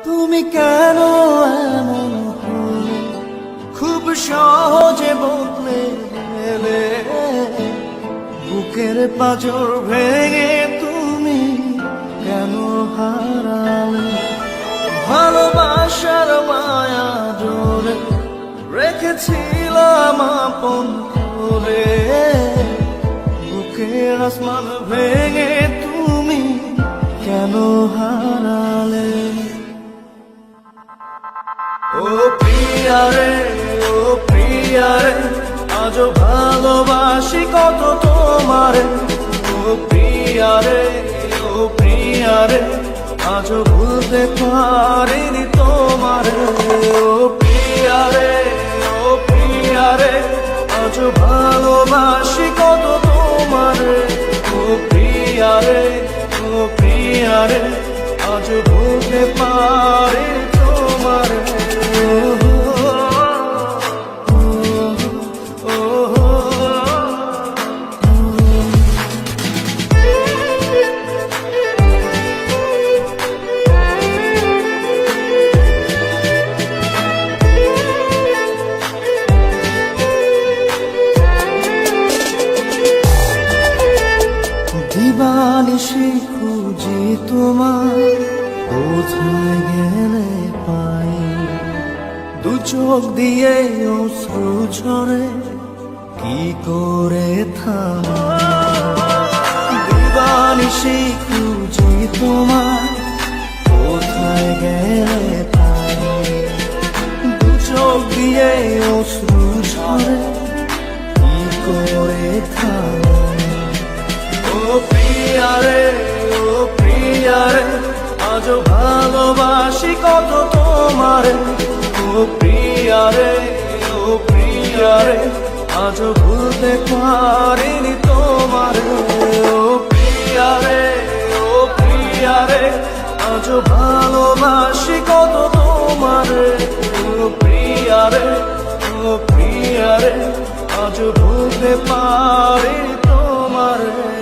তুমি কেন এমন হলে খুব সহজে বদলে গেলে, বুকের পাঁজর ভেঙে তুমি কেন হারালে? ভালোবাসার মায়া জোরে রেখেছিলাম আপন করে, বুকের আসমান ভেঙে তুমি কেন হারালে? ও প্রিয়ারে, ও প্রিয়ারে, আজও ভালোবাসি কত তোমারে। ও প্রিয়ারে, ও প্রিয়ারে, আজও ভুলতে পারিনি তোমারে। ও প্রিয়ারে, ও প্রিয়ারে, আজও ভালোবাসি কত তোমারে। ও প্রিয়ারে, ও প্রিয়ারে, আজও ভুলতে পারি তোমারে। দিবানিশি খুঁজি তোমার, কোথায় গেলে পাই? দু চোখ দিয়ে অশ্রু ঝরে, কি করে থামাই? দিবানিশি খুঁজি তোমার, কোথায় গেলে পাই? দু চোখ দিয়ে অশ্রু ঝরে, কি করে থামাই? ও প্রিয়ারে, ও প্রিয়ারে, আজও ভালোবাসি কত তোমারে। ও প্রিয়ারে, ও প্রিয়ারে, আজও ভুলতে পারিনি তোমারে। ও প্রিয়ারে, ও প্রিয়ারে, আজও ভালোবাসি কত তোমারে। ও প্রিয়ারে, ও প্রিয়ারে, আজও ভুলতে পারিনি তোমারে।